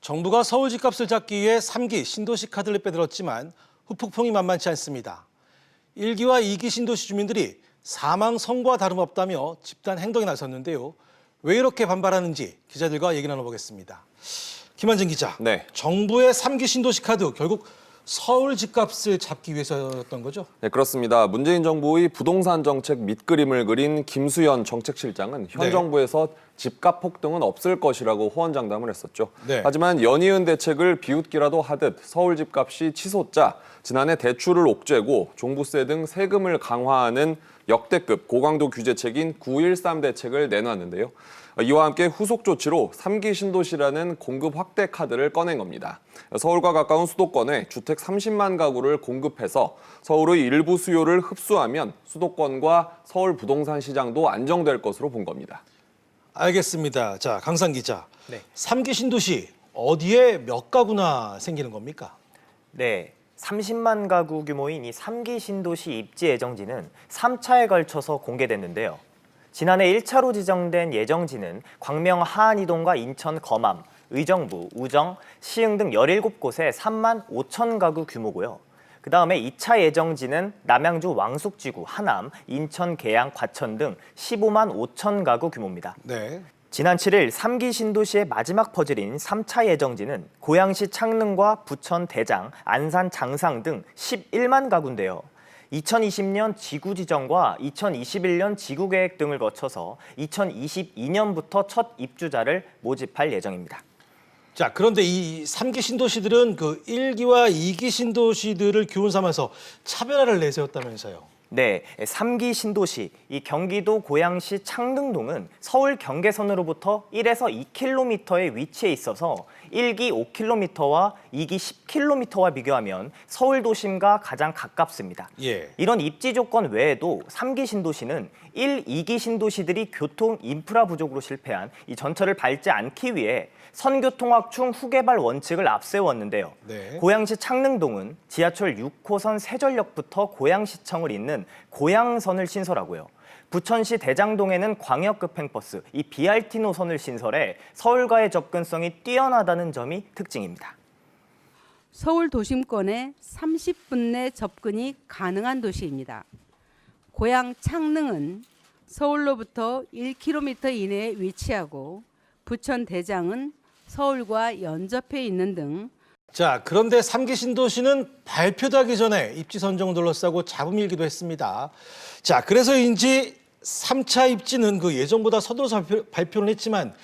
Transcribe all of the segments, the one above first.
정부가 서울 집값을 잡기 위해 3기 신도시 카드를 빼들었지만 후폭풍이 만만치 않습니다. 1기와 2기 신도시 주민들이 사망 선고와 다름없다며 집단 행동에 나섰는데요. 왜 이렇게 반발하는지 기자들과 얘기 나눠보겠습니다. 김한진 기자, 네. 정부의 3기 신도시 카드 결국 서울 집값을 잡기 위해서였던 거죠? 네, 그렇습니다. 문재인 정부의 부동산 정책 밑그림을 그린 김수현 정책실장은 현 네. 정부에서 집값 폭등은 없을 것이라고 호언장담을 했었죠. 네. 하지만 연이은 대책을 비웃기라도 하듯 서울 집값이 치솟자 지난해 대출을 옥죄고 종부세 등 세금을 강화하는 역대급 고강도 규제책인 9.13 대책을 내놨는데요. 이와 함께 후속 조치로 3기 신도시라는 공급 확대 카드를 꺼낸 겁니다. 서울과 가까운 수도권에 주택 30만 가구를 공급해서 서울의 일부 수요를 흡수하면 수도권과 서울 부동산 시장도 안정될 것으로 본 겁니다. 알겠습니다. 자, 강상 기자. 네. 3기 신도시 어디에 몇 가구나 생기는 겁니까? 네, 30만 가구 규모인 이 3기 신도시 입지 예정지는 3차에 걸쳐서 공개됐는데요. 지난해 1차로 지정된 예정지는 광명 하안이동과 인천 거맘, 의정부, 우정, 시흥 등 17곳에 3만 5천 가구 규모고요. 그 다음에 2차 예정지는 남양주 왕숙지구, 하남, 인천 계양, 과천 등 15만 5천 가구 규모입니다. 네. 지난 7일 3기 신도시의 마지막 퍼즐인 3차 예정지는 고양시 창릉과 부천 대장, 안산 장상 등 11만 가구인데요. 2020년 지구 지정과 2021년 지구 계획 등을 거쳐서 2022년부터 첫 입주자를 모집할 예정입니다. 자, 그런데 이 3기 신도시들은 그 1기와 2기 신도시들을 교훈 삼아서 차별화를 내세웠다면서요. 네, 3기 신도시, 이 경기도 고양시 창릉동은 서울 경계선으로부터 1에서 2km의 위치해 있어서 1기 5km와 2기 10km와 비교하면 서울 도심과 가장 가깝습니다. 예. 이런 입지 조건 외에도 3기 신도시는 1, 2기 신도시들이 교통 인프라 부족으로 실패한 이 전철을 밟지 않기 위해 선교통확충 후개발 원칙을 앞세웠는데요. 네. 고양시 창릉동은 지하철 6호선 세전역부터 고양시청을 잇는 고양선을 신설하고요. 부천시 대장동에는 광역급행버스, 이 BRT 노선을 신설해 서울과의 접근성이 뛰어나다는 점이 특징입니다. 서울 도심권에 30분 내 접근이 가능한 도시입니다. 고양 창릉은 서울로부터 1km 이내에 위치하고 부천 대장은 서울과 연접해 있는 등. 자, 그런데 3기 신도시는 발표도 하기 전에 입지 선정을 둘러싸고 잡음일기도 했습니다. 자, 그래서인지 3차 입지는 그 예정보다 서둘러서 발표를 했지만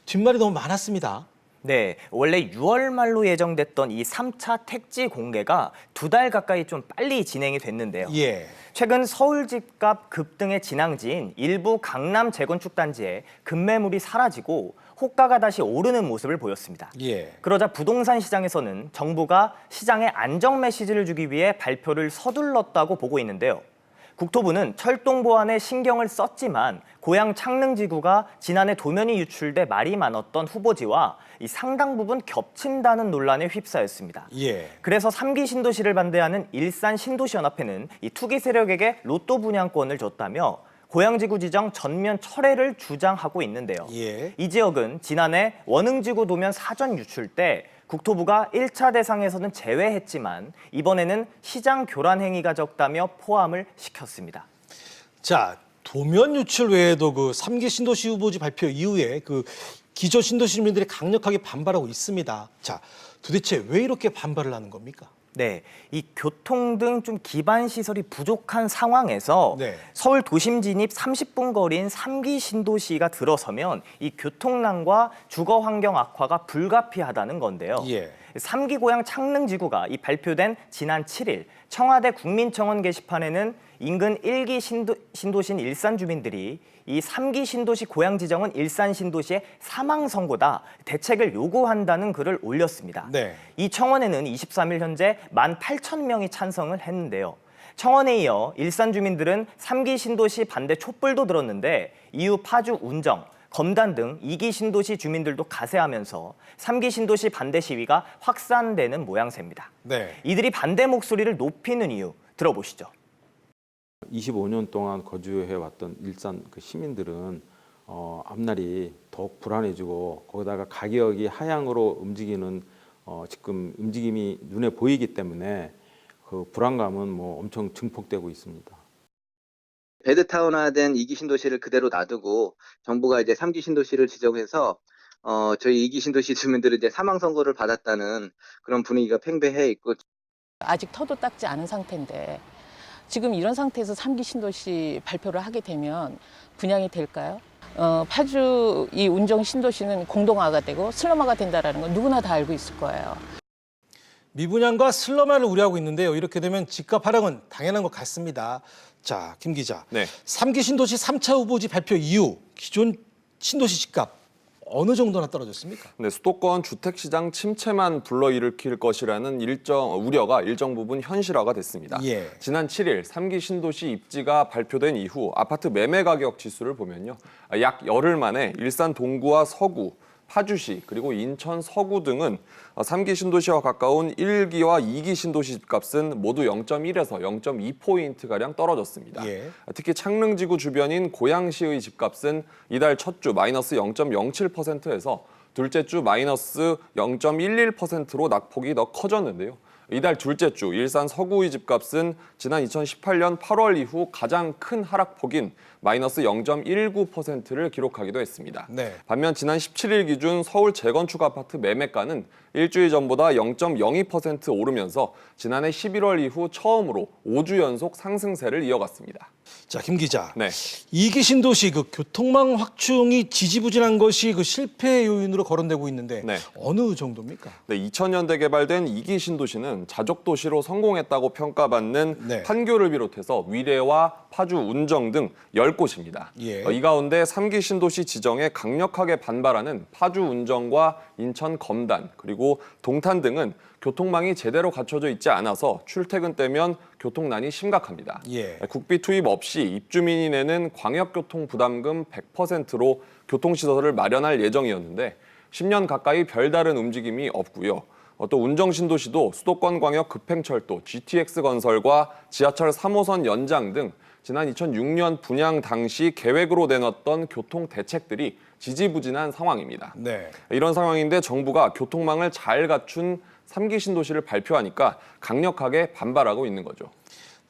뒷말이 너무 많았습니다. 네, 원래 6월 말로 예정됐던 이 3차 택지 공개가 2달 가까이 좀 빨리 진행이 됐는데요. 예. 최근 서울 집값 급등의 진앙지인 일부 강남 재건축 단지에 급매물이 사라지고 호가가 다시 오르는 모습을 보였습니다. 예. 그러자 부동산 시장에서는 정부가 시장에 안정 메시지를 주기 위해 발표를 서둘렀다고 보고 있는데요. 국토부는 철동 보안에 신경을 썼지만 고양 창릉지구가 지난해 도면이 유출돼 말이 많았던 후보지와 이 상당 부분 겹친다는 논란에 휩싸였습니다. 예. 그래서 3기 신도시를 반대하는 일산 신도시연합회는 이 투기 세력에게 로또 분양권을 줬다며 고양지구 지정 전면 철회를 주장하고 있는데요. 예. 이 지역은 지난해 원흥지구 도면 사전 유출 때 국토부가 1차 대상에서는 제외했지만 이번에는 시장 교란 행위가 적다며 포함을 시켰습니다. 자, 도면 유출 외에도 그 3기 신도시 후보지 발표 이후에 그 기존 신도시 주민들이 강력하게 반발하고 있습니다. 자, 도대체 왜 이렇게 반발을 하는 겁니까? 네, 이 교통 등 좀 기반 시설이 부족한 상황에서 네. 서울 도심 진입 30분 거리인 3기 신도시가 들어서면 이 교통난과 주거 환경 악화가 불가피하다는 건데요. 예. 3기 고양 창릉지구가 이 발표된 지난 7일 청와대 국민청원 게시판에는 인근 1기 신도시인 일산 주민들이 이 3기 신도시 고양 지정은 일산 신도시의 사망 선고다, 대책을 요구한다는 글을 올렸습니다. 네. 이 청원에는 23일 현재 18,000명이 찬성을 했는데요. 청원에 이어 일산 주민들은 3기 신도시 반대 촛불도 들었는데 이후 파주 운정, 검단 등 2기 신도시 주민들도 가세하면서 3기 신도시 반대 시위가 확산되는 모양새입니다. 네. 이들이 반대 목소리를 높이는 이유 들어보시죠. 25년 동안 거주해 왔던 일산 그 시민들은 앞날이 더욱 불안해지고 거기다가 가격이 하향으로 움직이는 지금 움직임이 눈에 보이기 때문에 그 불안감은 뭐 엄청 증폭되고 있습니다. 베드타운화된 2기 신도시를 그대로 놔두고 정부가 이제 3기 신도시를 지정해서 저희 2기 신도시 주민들은 이제 사망 선고를 받았다는 그런 분위기가 팽배해 있고 아직 터도 닦지 않은 상태인데 지금 이런 상태에서 3기 신도시 발표를 하게 되면 분양이 될까요? 파주 이 운정 신도시는 공동화가 되고 슬럼화가 된다는 건 누구나 다 알고 있을 거예요. 미분양과 슬럼화를 우려하고 있는데요. 이렇게 되면 집값 하락은 당연한 것 같습니다. 자, 김 기자. 네. 3기 신도시 3차 후보지 발표 이후 기존 신도시 집값 어느 정도나 떨어졌습니까? 네, 수도권 주택시장 침체만 불러일으킬 것이라는 우려가 일정 부분 현실화가 됐습니다. 예. 지난 7일 3기 신도시 입지가 발표된 이후 아파트 매매 가격 지수를 보면요. 약 열흘 만에 일산 동구와 서구, 파주시 그리고 인천 서구 등은 3기 신도시와 가까운 1기와 2기 신도시 집값은 모두 0.1에서 0.2포인트가량 떨어졌습니다. 예. 특히 창릉지구 주변인 고양시의 집값은 이달 첫 주 마이너스 0.07%에서 둘째 주 마이너스 0.11%로 낙폭이 더 커졌는데요. 이달 둘째 주 일산 서구의 집값은 지난 2018년 8월 이후 가장 큰 하락폭인 마이너스 0.19%를 기록하기도 했습니다. 네. 반면 지난 17일 기준 서울 재건축 아파트 매매가는 일주일 전보다 0.02% 오르면서 지난해 11월 이후 처음으로 5주 연속 상승세를 이어갔습니다. 자, 김 기자. 네. 2기 신도시 그 교통망 확충이 지지부진한 것이 그 실패 요인으로 거론되고 있는데 네. 어느 정도입니까? 네, 2000년대 개발된 2기 신도시는 자족도시로 성공했다고 평가받는 네. 판교를 비롯해서 위례와 파주, 운정 등 10곳입니다. 예. 이 가운데 3기 신도시 지정에 강력하게 반발하는 파주, 운정과 인천, 검단, 그리고 동탄 등은 교통망이 제대로 갖춰져 있지 않아서 출퇴근 때면 교통난이 심각합니다. 예. 국비 투입 없이 입주민이 내는 광역교통 부담금 100%로 교통시설을 마련할 예정이었는데 10년 가까이 별다른 움직임이 없고요. 또 운정신도시도 수도권 광역 급행철도 GTX 건설과 지하철 3호선 연장 등 지난 2006년 분양 당시 계획으로 내놨던 교통 대책들이 지지부진한 상황입니다. 네. 이런 상황인데 정부가 교통망을 잘 갖춘 3기 신도시를 발표하니까 강력하게 반발하고 있는 거죠.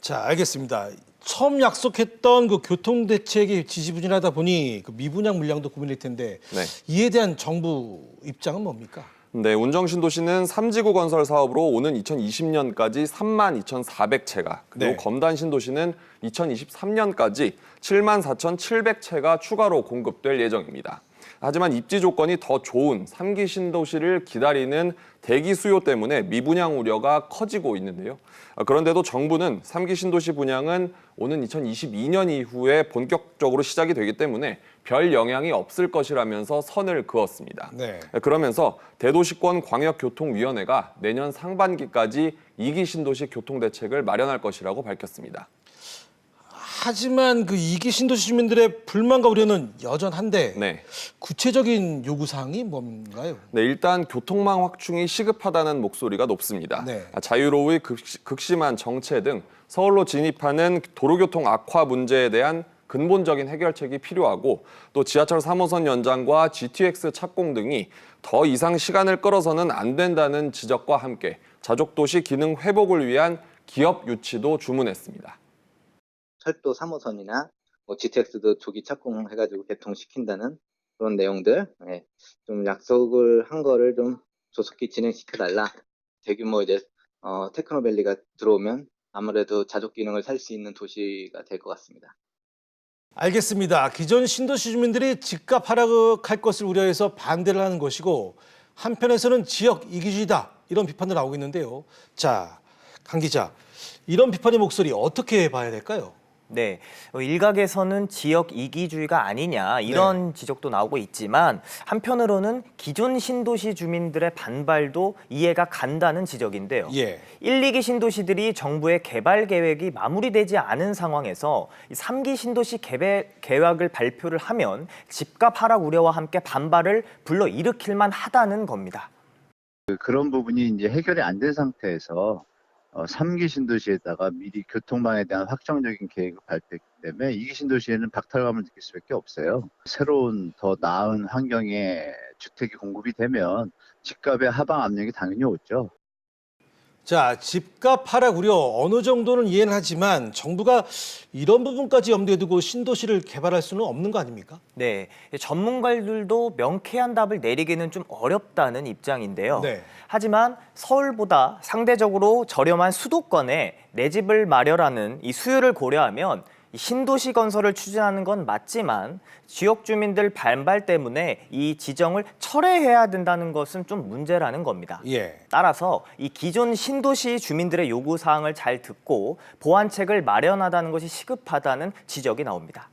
자, 알겠습니다. 처음 약속했던 그 교통 대책이 지지부진하다 보니 그 미분양 물량도 고민일 텐데 네. 이에 대한 정부 입장은 뭡니까? 네, 운정신도시는 3지구 건설 사업으로 오는 2020년까지 32,400채가, 그리고 네. 검단신도시는 2023년까지 74,700채가 추가로 공급될 예정입니다. 하지만 입지 조건이 더 좋은 3기 신도시를 기다리는 대기 수요 때문에 미분양 우려가 커지고 있는데요. 그런데도 정부는 3기 신도시 분양은 오는 2022년 이후에 본격적으로 시작이 되기 때문에 별 영향이 없을 것이라면서 선을 그었습니다. 네. 그러면서 대도시권 광역교통위원회가 내년 상반기까지 2기 신도시 교통대책을 마련할 것이라고 밝혔습니다. 하지만 그 2기 신도시 주민들의 불만과 우려는 여전한데 네. 구체적인 요구사항이 뭔가요? 네, 일단 교통망 확충이 시급하다는 목소리가 높습니다. 네. 자유로의 극심한 정체 등 서울로 진입하는 도로교통 악화 문제에 대한 근본적인 해결책이 필요하고 또 지하철 3호선 연장과 GTX 착공 등이 더 이상 시간을 끌어서는 안 된다는 지적과 함께 자족도시 기능 회복을 위한 기업 유치도 주문했습니다. 철도 3호선이나 GTX도 조기 착공해가지고 개통시킨다는 그런 내용들, 좀 약속을 한 거를 좀 조속히 진행시켜달라. 대규모 이제 테크노밸리가 들어오면 아무래도 자족 기능을 살 수 있는 도시가 될 것 같습니다. 알겠습니다. 기존 신도시 주민들이 집값 하락할 것을 우려해서 반대를 하는 것이고 한편에서는 지역 이기주의다 이런 비판도 나오고 있는데요. 자, 강 기자, 이런 비판의 목소리 어떻게 봐야 될까요? 네, 일각에서는 지역 이기주의가 아니냐 이런 지적도 나오고 있지만 한편으로는 기존 신도시 주민들의 반발도 이해가 간다는 지적인데요. 예. 1, 2기 신도시들이 정부의 개발 계획이 마무리되지 않은 상황에서 3기 신도시 계획을 발표를 하면 집값 하락 우려와 함께 반발을 불러일으킬 만하다는 겁니다. 그런 부분이 이제 해결이 안 된 상태에서 3기 신도시에다가 미리 교통망에 대한 확정적인 계획을 발표했기 때문에 2기 신도시에는 박탈감을 느낄 수밖에 없어요. 새로운 더 나은 환경의 주택이 공급이 되면 집값의 하방 압력이 당연히 오죠. 자, 집값 하락 우려 어느 정도는 이해는 하지만 정부가 이런 부분까지 염두에 두고 신도시를 개발할 수는 없는 거 아닙니까? 네, 전문가들도 명쾌한 답을 내리기는 좀 어렵다는 입장인데요. 네. 하지만 서울보다 상대적으로 저렴한 수도권에 내 집을 마련하는 이 수요를 고려하면 이 신도시 건설을 추진하는 건 맞지만 지역 주민들 반발 때문에 이 지정을 철회해야 된다는 것은 좀 문제라는 겁니다. 예. 따라서 이 기존 신도시 주민들의 요구 사항을 잘 듣고 보완책을 마련하다는 것이 시급하다는 지적이 나옵니다.